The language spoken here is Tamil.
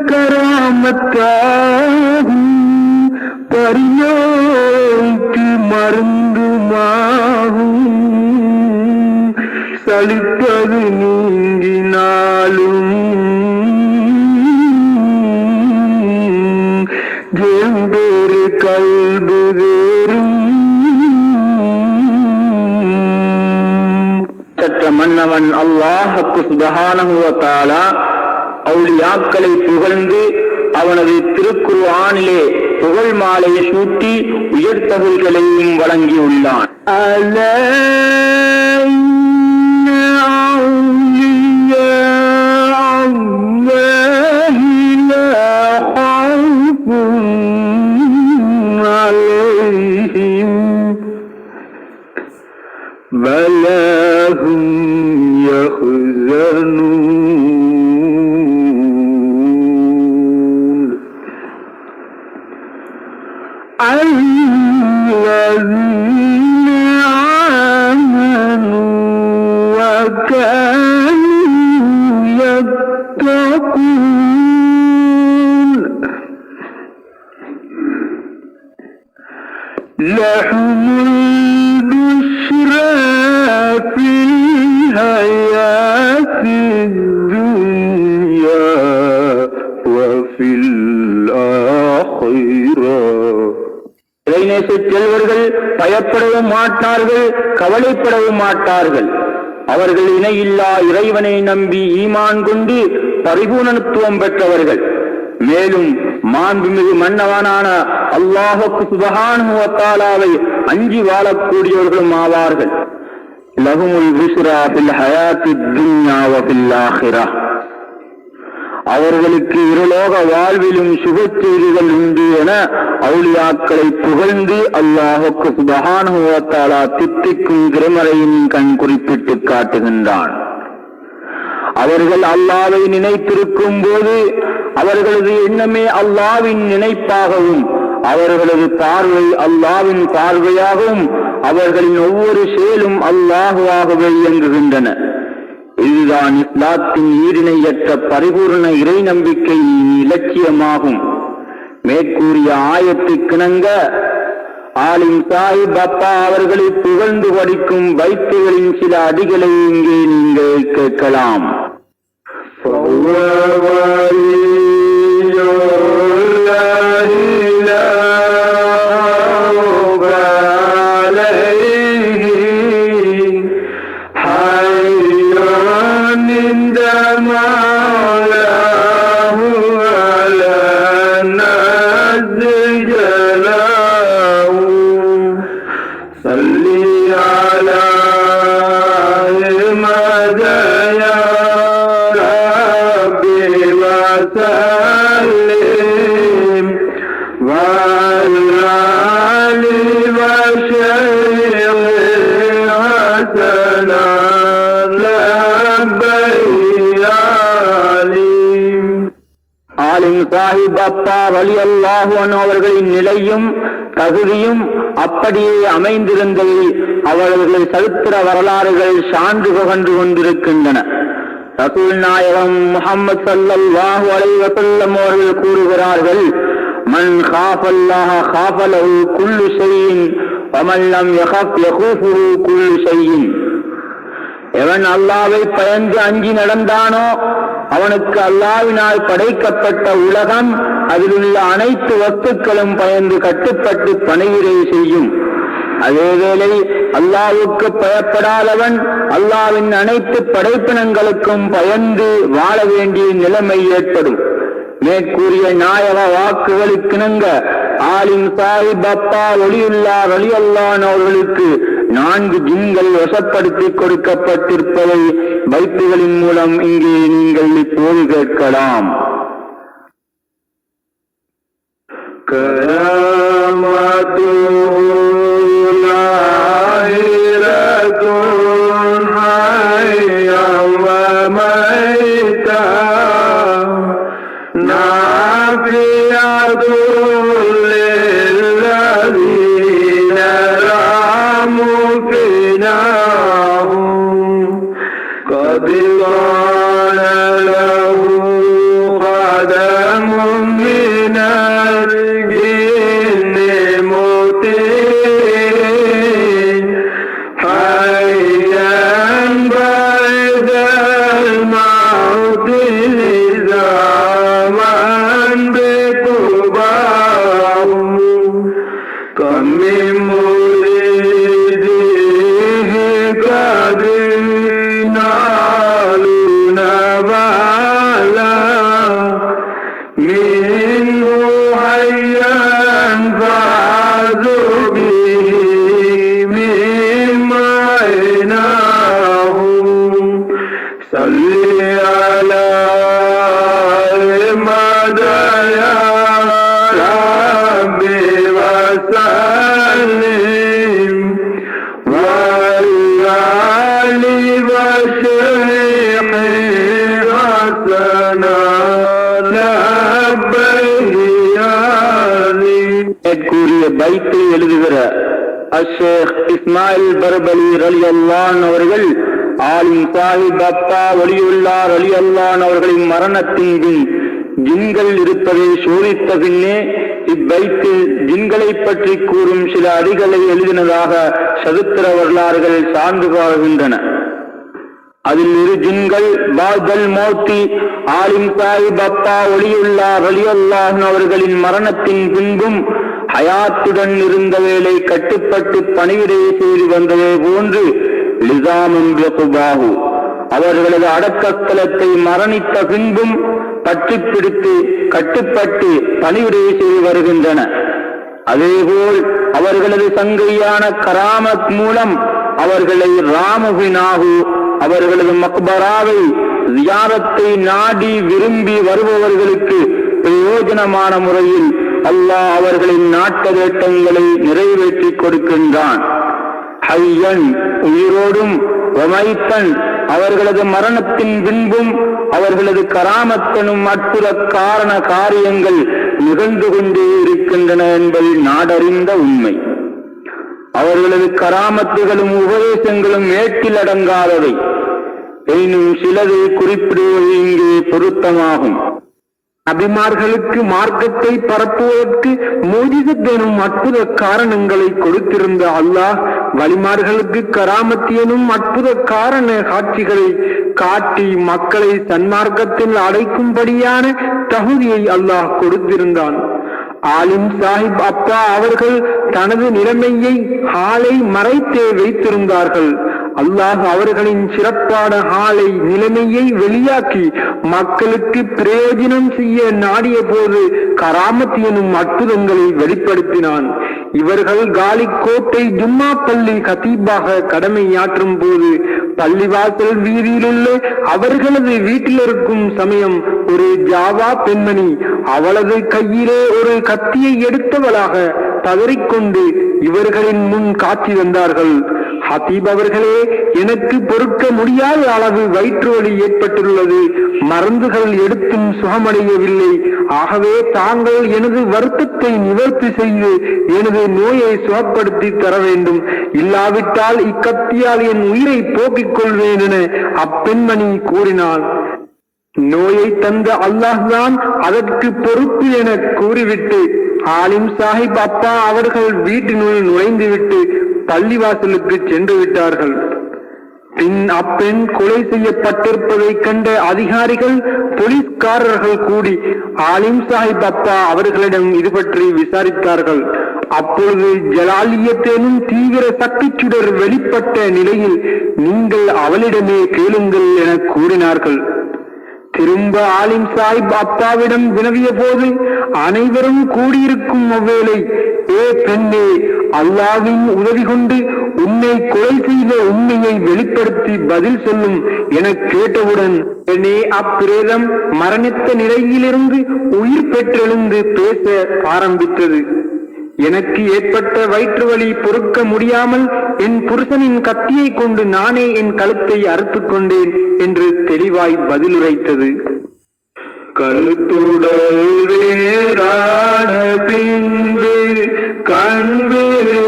கராமத்தாகும் பரிநோய்க்கு மருந்துமாகும் சலிப்பது நீங்கினாலும் ஜெம்பேறு கல்பு வேறும் சற்ற மன்னவன் அல்லாஹ்வுக்கு சுப்ஹானஹு வ தஆலா அவுலியாக்களை புகழ்ந்து அவனது திருக்குர்ஆனிலே புகழ் மாலையை சூட்டி உயர்த்தவர்களையும் வழங்கியுள்ளான். لهم البشرى في الحياة الدنيا وفي الآخرة. இறைநேச செல்வர்கள் பயப்படவும் மாட்டார்கள், கவலைப்படவும் மாட்டார்கள். அவர்கள் இணையில்லா இறைவனை நம்பி ஈமான் கொண்டு பரிபூரணத்துவம் பெற்றவர்கள். மேலும் மாண்புமிகு மன்னவனான அல்லாஹ்வுக்கு சுப்ஹானஹு வ தஆலாவை அஞ்சி வாழக்கூடியவர்களும் ஆவார்கள். லஹுமுல் புஷ்ரா ஃபில் ஹயாத்தித் துன்யா வ ஃபில் ஆখিরাহ. அவர்களுக்கு இருலோக வாழ்விலும் சுப செய்திகள் உண்டு என அவுலியாக்களை புகழ்ந்து அல்லாஹ்வுக்கு சுப்ஹானஹு வ தஆலா தித்திக்கும் திருமறையின் கண் குறிப்பிட்டு காட்டுகின்றான். அவர்கள் அல்லாஹ்வை நினைத்திருக்கும் போது அவர்களது எண்ணமே அல்லாஹ்வின் நினைப்பாகவும் அவர்களது பார்வை அல்லாஹ்வின் பார்வையாகவும் அவர்களின் ஒவ்வொரு செயலும் அல்லாஹ்வாகவே இயங்குகின்றன. இதுதான் இஸ்லாத்தின் ஈரிணையற்ற பரிபூர்ண இறை நம்பிக்கையின் இலட்சியமாகும். மேற்கூறிய ஆயத்துக்கிணங்க ஆலிம் சாஹிப் அப்பா அவர்களை புகழ்ந்து படிக்கும் பைத்துகளின் சில அடிகளை இங்கே நீங்கள் கேட்கலாம். சாஹிப் அப்பா ரலியல்லாஹு அன்ஹு அவர்களின் நிலையும் தகுதியும் அப்படியே அமைந்திருந்ததை அவர்களது சரித்திர வரலாறுகள் சான்று பகர்ந்து கொண்டிருக்கின்றன. ரசூல் நாயகம் முஹம்மது ஸல்லல்லாஹு அலைஹி வஸல்லம் அவர்கள் கூறுகிறார்கள், மன் காஃபல்லாஹ காஃபலஹு குல்லு ஷைஇன் வமன் லம் யகஃப் யகூஃபுஹு குல்லு ஷைஇன். எவன் அல்லாஹ்வை பயந்து அஞ்சி நடந்தானோ அவனுக்கு அல்லாஹ்வினால் படைக்கப்பட்ட உலகம் அதிலுள்ள அனைத்து வஸ்துக்களும் பயந்து கட்டுப்பட்டு பணிவிடை செய்யும். அதேவேளை அல்லாஹ்வுக்கு பயப்படாதவன் அல்லாஹ்வின் அனைத்து படைப்பினங்களுக்கும் பயந்து வாழ வேண்டிய நிலைமை ஏற்படும். மேற்கூறிய நாயக வாக்குகளுக்கிணங்க ஆலிம் சாஹிப் அப்பா ஒலியுல்லாஹ் ரலியல்லாஹு அன்ஹு அவர்களுக்கு 4 ஜின்கள் வசப்படுத்தி கொடுக்கப்பட்டிருப்பதை பைத்துகளின் மூலம் இங்கே நீங்கள் இப்போது கேட்கலாம். قد قال له இன்றைய பைத்தில் எழுதுகிற அஷேக் இஸ்மாயில் பர்பலி ரலியல்லாஹு அவர்கள் ஆலிம் சாஹிப் அப்பா வலியுல்லாஹ் ரலியல்லாஹு அவர்களின் மரணத்தின் பின் ஜின்கள் இருப்பதை சோதித்த பின்னே இப்பைத்தில் ஜின்களை பற்றி கூறும் சில அடிகளை எழுதினதாக சரித்திர வரலாறுகள் சார்ந்து பாருகின்றன. அதில் இரு ஜின்கள் பாதல் மோத்தி ஆலிம் சாஹிப் அப்பா வலியுல்லாஹ் ரலியல்லாஹு அவர்களின் மரணத்தின் பின்பும் ஹயாத்துடன் இருந்த வேளை கட்டுப்பட்டு பணிவிடை செய்து வந்ததை போன்று லிசாமும் பிகுபாஹு அவர்களது அடக்கஸ்தலத்தை மரணித்த பின்பும் பற்றி பிடித்து கட்டுப்பட்டு பணிவிடை செய்து வருகின்றன. அதேபோல் அவர்களது சங்கையான கராமத் மூலம் அவர்களை ராமுபினாகு அவர்களது மக்பராவை ஜியாரத்தை நாடி விரும்பி வருபவர்களுக்கு பிரயோஜனமான முறையில் அல்லாஹ் அவர்களின் நாட்ட வேட்டங்களை நிறைவேற்றி கொடுக்கின்றான். ஹையன் உயிரோடும் ஒமைத்தன் அவர்களது மரணத்தின் பின்பும் அவர்களது கராமத்தனும் அற்புத காரண காரியங்கள் நிகழ்ந்து கொண்டே இருக்கின்றன என்பது நாடறிந்த உண்மை. அவர்களது கராமத்துகளும் உபதேசங்களும் ஏட்டில் அடங்காதவை. எனினும் சிலதை குறிப்பிடுவது இங்கே பொருத்தமாகும். நபிமார்களுக்கு மார்க்கத்தை பரப்புவதற்கு மோஜிசத் எனும் அற்புத காரணங்களை கொடுத்திருந்த அல்லாஹ் வலிமார்களுக்கு கராமத் எனும் அற்புத காரண காட்சிகளை காட்டி மக்களை சன்மார்க்கத்தில் அடைக்கும்படியான தகுதியை அல்லாஹ் கொடுத்திருந்தான். ஆலிம் சாஹிப் அப்பா அவர்கள் தனது நிலைமையை ஹாலை மறைத்தே வைத்திருந்தார்கள். அல்லாஹ் அவர்களின் சிறப்பான ஹாலை நிலைமையை வெளியாக்கி மக்களுக்கு பிரயோஜனம் செய்ய நாடிய போது கராமத் எனும் அற்புதங்களை வெளிப்படுத்தினான். இவர்கள் காலிக்கோட்டை ஜும்மா பள்ளி கதீபாக கடமையாற்றும் போது பள்ளிவாசல் வீதியிலுள்ள அவர்களது வீட்டில் இருக்கும் சமயம் ஒரு ஜாவா பெண்மணி அவளது கையிலே ஒரு கத்தியை எடுத்தவளாக பதறிக்கொண்டு இவர்களின் முன் காட்சி வந்தார்கள். ஹதீப் அவர்களே, எனக்கு பொறுக்க முடியாத அளவு வயிற்று வலி ஏற்பட்டுள்ளது. மருந்துகள் எடுத்தும் சுகமடையவில்லை. ஆகவே தாங்கள் எனது வருத்தத்தை நிவர்த்தி செய்து எனது நோயை சுகப்படுத்தி தர வேண்டும். இல்லாவிட்டால் இக்கத்தியால் என் உயிரை போக்கிக் கொள்வேன் என அப்பெண்மணி கூறினாள். நோயை தந்த அல்லாஹ்தான் அதற்கு பொறுப்பு என கூறிவிட்டு ஆலிம் சாஹிப் அப்பா அவர்கள் வீட்டினுள் நுழைந்துவிட்டு பள்ளிவாசலுக்கு சென்று விட்டார்கள். பின் அப்பெண் கொலை செய்யப்பட்டிருப்பதை கண்ட அதிகாரிகள் போலீஸ்காரர்கள் கூடி ஆலிம் சாஹிப் அப்பா அவர்களிடம் இது பற்றி விசாரித்தார்கள். அப்பொழுது ஜலாலியத்தேனும் தீவிர சக்தி சுடர் வெளிப்பட்ட நிலையில் நீங்கள் அவளிடமே கேளுங்கள் என கூறினார்கள். திரும்ப ஆலிம் சாஹிப் அப்பாவிடம் வினவிய போது அனைவரும் கூடியிருக்கும் அவ்வேளை, ஏ பெண்ணே, அல்லாஹ்வின் உதவி கொண்டு உன்னை கொலை செய்த உண்மையை வெளிப்படுத்தி பதில் சொல்லும் என கேட்டவுடன் பெண்ணே அப்பிரேதம் மரணித்த நிலையிலிருந்து உயிர் பெற்றெழுந்து பேச ஆரம்பித்தது. எனக்கு ஏற்பட்ட வயிற்று வலி பொறுக்க முடியாமல் என் புருஷனின் கத்தியை கொண்டு நானே என் கழுத்தை அறுத்துக் கொண்டேன் என்று தெளிவாய் பதிலுரைத்தது. கழுத்துடல் வேறான பின்பு கண்வேறு